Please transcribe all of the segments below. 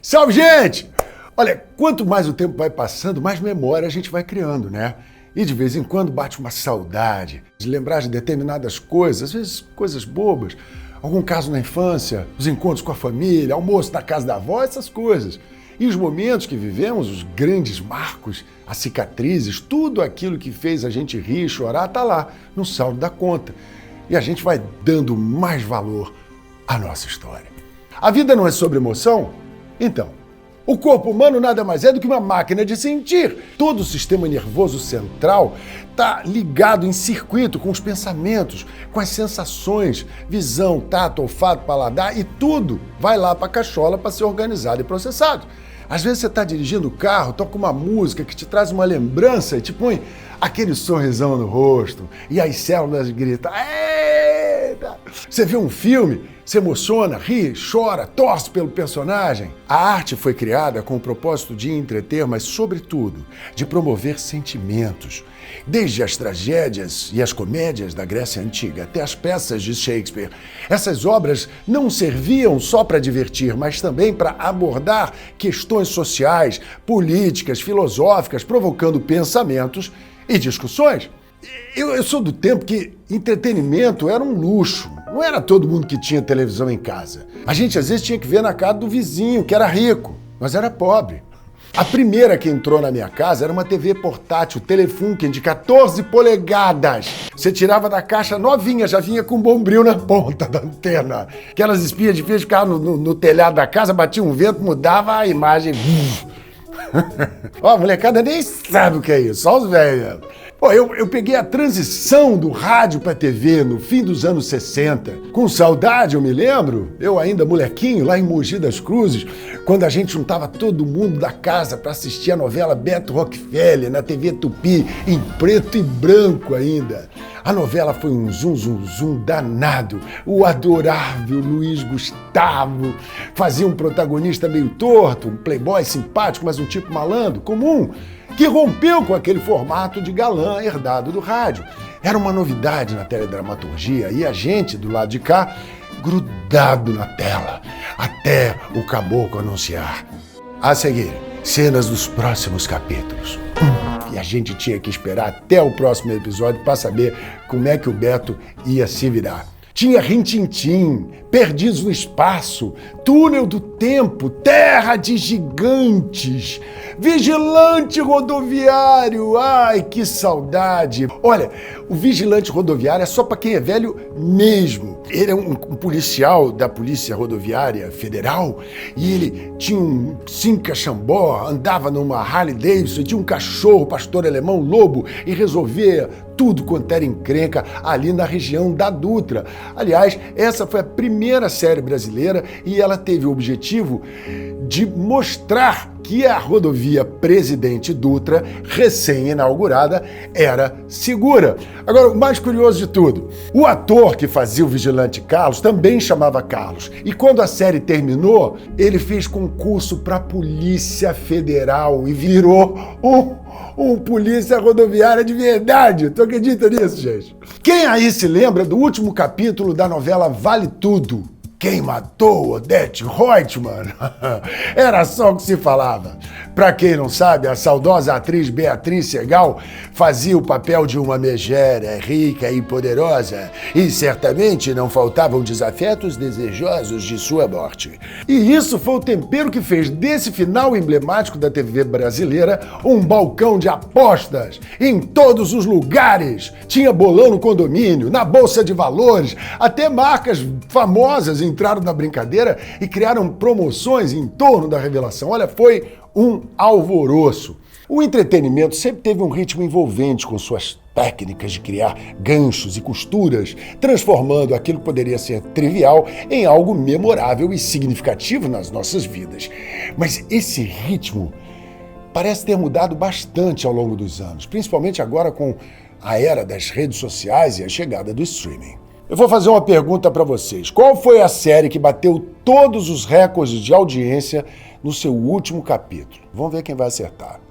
Salve, gente! Olha, quanto mais o tempo vai passando, mais memória a gente vai criando, né? E de vez em quando bate uma saudade de lembrar de determinadas coisas, às vezes coisas bobas, algum caso na infância, os encontros com a família, almoço na casa da avó, essas coisas. E os momentos que vivemos, os grandes marcos, as cicatrizes, tudo aquilo que fez a gente rir e chorar, tá lá, no saldo da conta. E a gente vai dando mais valor à nossa história. A vida não é sobre emoção? Então, o corpo humano nada mais é do que uma máquina de sentir. Todo o sistema nervoso central está ligado em circuito com os pensamentos, com as sensações, visão, tato, olfato, paladar e tudo vai lá para a cachola para ser organizado e processado. Às vezes você está dirigindo o carro, toca uma música que te traz uma lembrança e te põe aquele sorrisão no rosto e as células gritam. Eita! Você vê um filme, se emociona, ri, chora, torce pelo personagem. A arte foi criada com o propósito de entreter, mas, sobretudo, de promover sentimentos. Desde as tragédias e as comédias da Grécia Antiga até as peças de Shakespeare, essas obras não serviam só para divertir, mas também para abordar questões sociais, políticas, filosóficas, provocando pensamentos e discussões. Eu sou do tempo que entretenimento era um luxo. Não era todo mundo que tinha televisão em casa. A gente às vezes tinha que ver na casa do vizinho, que era rico, mas era pobre. A primeira que entrou na minha casa era uma TV portátil Telefunken de 14 polegadas. Você tirava da caixa novinha, já vinha com um bombril na ponta da antena. Aquelas espias de fios ficavam no telhado da casa, batia um vento, mudava a imagem. Ó, a molecada nem sabe o que é isso, só os velhos. Pô, eu peguei a transição do rádio para TV no fim dos anos 60. Com saudade, eu me lembro, eu ainda molequinho, lá em Mogi das Cruzes, quando a gente juntava todo mundo da casa para assistir a novela Beto Rockefeller na TV Tupi, em preto e branco ainda. A novela foi um zum danado. O adorável Luiz Gustavo fazia um protagonista meio torto, um playboy simpático, mas um tipo malandro, comum, que rompeu com aquele formato de galã herdado do rádio. Era uma novidade na teledramaturgia e a gente, do lado de cá, grudado na tela, até o caboclo anunciar. A seguir, cenas dos próximos capítulos. E a gente tinha que esperar até o próximo episódio para saber como é que o Beto ia se virar. Tinha Rin-Tin-Tin, Perdidos no Espaço, Túnel do Tempo, Terra de Gigantes, Vigilante Rodoviário, ai que saudade! Olha, o Vigilante Rodoviário é só para quem é velho mesmo. Ele é um policial da Polícia Rodoviária Federal e ele tinha um Simca Xambó, andava numa Harley Davidson, tinha um cachorro, pastor alemão lobo e resolvia tudo quanto era encrenca ali na região da Dutra. Aliás, essa foi a primeira série brasileira e ela teve o objetivo de mostrar que a rodovia Presidente Dutra, recém-inaugurada, era segura. Agora, o mais curioso de tudo, o ator que fazia o Vigilante Carlos também chamava Carlos. E quando a série terminou, ele fez concurso para a Polícia Federal e virou um polícia rodoviária de verdade. Tu acredita nisso, gente? Quem aí se lembra do último capítulo da novela Vale Tudo? Quem matou Odete Reutemann? Era só o que se falava. Pra quem não sabe, a saudosa atriz Beatriz Segal fazia o papel de uma megera rica e poderosa e certamente não faltavam desafetos desejosos de sua morte. E isso foi o tempero que fez desse final emblemático da TV brasileira um balcão de apostas em todos os lugares. Tinha bolão no condomínio, na bolsa de valores, até marcas famosas entraram na brincadeira e criaram promoções em torno da revelação. Olha, foi um alvoroço. O entretenimento sempre teve um ritmo envolvente com suas técnicas de criar ganchos e costuras, transformando aquilo que poderia ser trivial em algo memorável e significativo nas nossas vidas. Mas esse ritmo parece ter mudado bastante ao longo dos anos, principalmente agora com a era das redes sociais e a chegada do streaming. Eu vou fazer uma pergunta para vocês. Qual foi a série que bateu todos os recordes de audiência no seu último capítulo? Vamos ver quem vai acertar.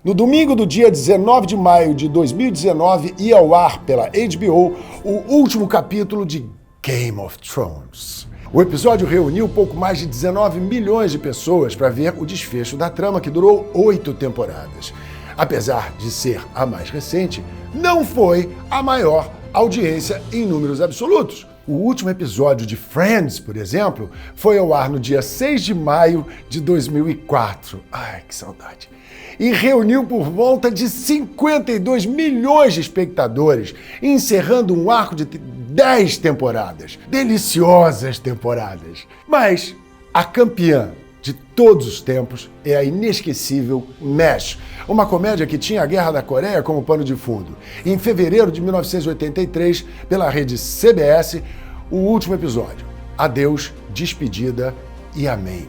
No domingo do dia 19 de maio de 2019, ia ao ar pela HBO o último capítulo de Game of Thrones. O episódio reuniu pouco mais de 19 milhões de pessoas para ver o desfecho da trama, que durou 8 temporadas. Apesar de ser a mais recente, não foi a maior audiência em números absolutos. O último episódio de Friends, por exemplo, foi ao ar no dia 6 de maio de 2004. Ai, que saudade! E reuniu por volta de 52 milhões de espectadores, encerrando um arco de 10 temporadas. Deliciosas temporadas. Mas a campeã de todos os tempos é a inesquecível MASH, uma comédia que tinha a Guerra da Coreia como pano de fundo. Em fevereiro de 1983, pela rede CBS, o último episódio, Adeus, Despedida e Amém,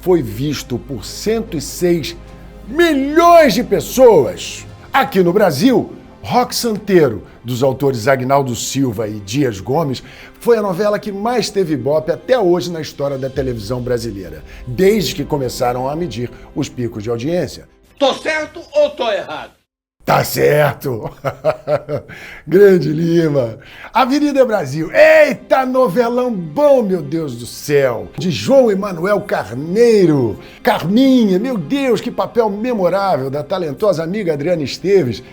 foi visto por 106 milhões de pessoas. Aqui no Brasil, Rock Santeiro, dos autores Agnaldo Silva e Dias Gomes, foi a novela que mais teve ibope até hoje na história da televisão brasileira, desde que começaram a medir os picos de audiência. Tô certo ou tô errado? Tá certo! Grande Lima! Avenida Brasil, eita novelão bom, meu Deus do céu! De João Emanuel Carneiro, Carminha, meu Deus, que papel memorável da talentosa amiga Adriana Esteves.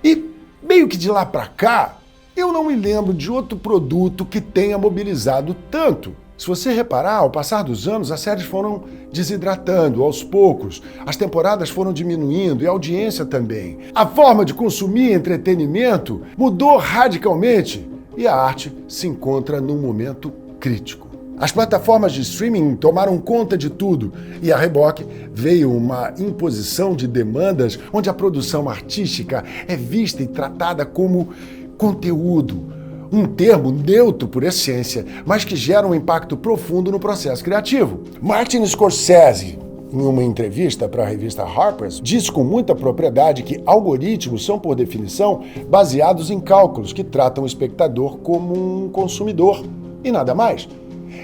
E meio que de lá pra cá, eu não me lembro de outro produto que tenha mobilizado tanto. Se você reparar, ao passar dos anos, as séries foram desidratando aos poucos, as temporadas foram diminuindo e a audiência também. A forma de consumir entretenimento mudou radicalmente e a arte se encontra num momento crítico. As plataformas de streaming tomaram conta de tudo e a reboque veio uma imposição de demandas onde a produção artística é vista e tratada como conteúdo, um termo neutro por essência, mas que gera um impacto profundo no processo criativo. Martin Scorsese, em uma entrevista para a revista Harper's, disse com muita propriedade que algoritmos são, por definição, baseados em cálculos que tratam o espectador como um consumidor e nada mais.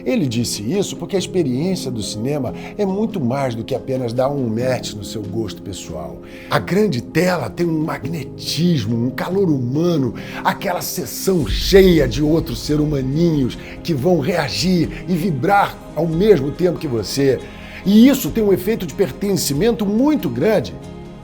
Ele disse isso porque a experiência do cinema é muito mais do que apenas dar um match no seu gosto pessoal. A grande tela tem um magnetismo, um calor humano, aquela sessão cheia de outros seres humaninhos que vão reagir e vibrar ao mesmo tempo que você. E isso tem um efeito de pertencimento muito grande.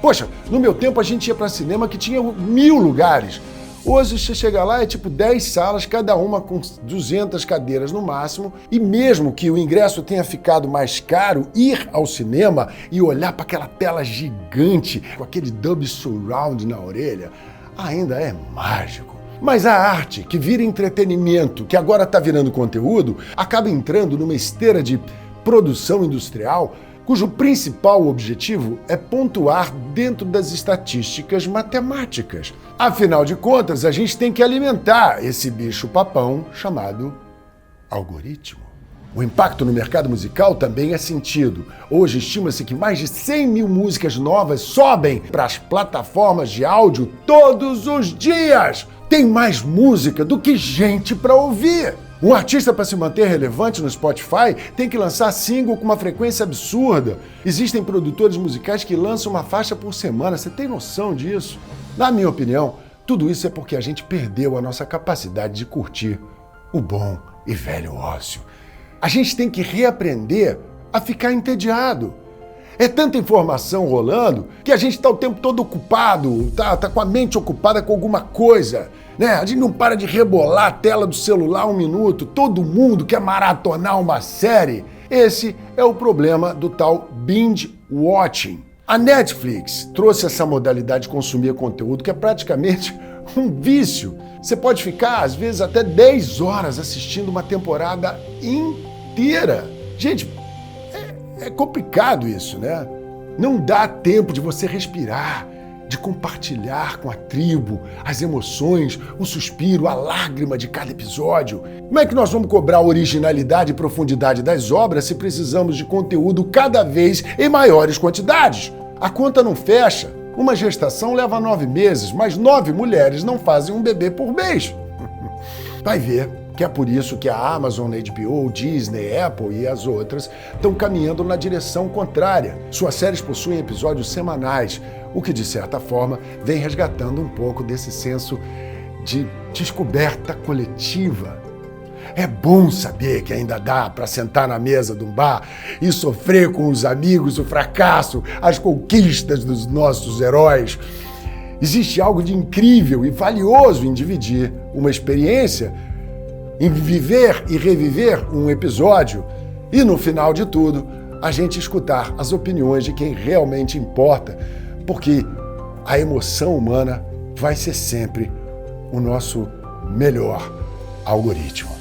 Poxa, no meu tempo a gente ia para cinema que tinha 1000 lugares. Hoje você chega lá, é tipo 10 salas, cada uma com 200 cadeiras no máximo, e mesmo que o ingresso tenha ficado mais caro, ir ao cinema e olhar para aquela tela gigante, com aquele Dolby Surround na orelha, ainda é mágico. Mas a arte, que vira entretenimento, que agora está virando conteúdo, acaba entrando numa esteira de produção industrial, cujo principal objetivo é pontuar dentro das estatísticas matemáticas. Afinal de contas, a gente tem que alimentar esse bicho-papão chamado algoritmo. O impacto no mercado musical também é sentido. Hoje estima-se que mais de 100 mil músicas novas sobem para as plataformas de áudio todos os dias. Tem mais música do que gente para ouvir. Um artista, para se manter relevante no Spotify, tem que lançar single com uma frequência absurda. Existem produtores musicais que lançam uma faixa por semana. Você tem noção disso? Na minha opinião, tudo isso é porque a gente perdeu a nossa capacidade de curtir o bom e velho ócio. A gente tem que reaprender a ficar entediado. É tanta informação rolando que a gente está o tempo todo ocupado, tá com a mente ocupada com alguma coisa, né? A gente não para de rebolar a tela do celular 1 minuto, todo mundo quer maratonar uma série. Esse é o problema do tal binge watching. A Netflix trouxe essa modalidade de consumir conteúdo que é praticamente um vício. Você pode ficar, às vezes, até 10 horas assistindo uma temporada inteira. Gente, é complicado isso, né? Não dá tempo de você respirar, de compartilhar com a tribo as emoções, o suspiro, a lágrima de cada episódio. Como é que nós vamos cobrar a originalidade e profundidade das obras se precisamos de conteúdo cada vez em maiores quantidades? A conta não fecha. Uma gestação leva 9 meses, mas 9 mulheres não fazem um bebê por mês. Vai ver que é por isso que a Amazon, a HBO, Disney, Apple e as outras estão caminhando na direção contrária. Suas séries possuem episódios semanais, o que, de certa forma, vem resgatando um pouco desse senso de descoberta coletiva. É bom saber que ainda dá para sentar na mesa de um bar e sofrer com os amigos o fracasso, as conquistas dos nossos heróis. Existe algo de incrível e valioso em dividir uma experiência, em viver e reviver um episódio e, no final de tudo, a gente escutar as opiniões de quem realmente importa, porque a emoção humana vai ser sempre o nosso melhor algoritmo.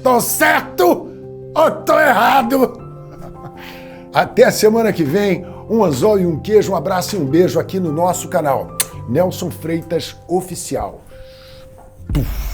Tô certo ou tô errado? Até a semana que vem. Um anzol e um queijo, um abraço e um beijo aqui no nosso canal. Nelson Freitas Oficial. Puf.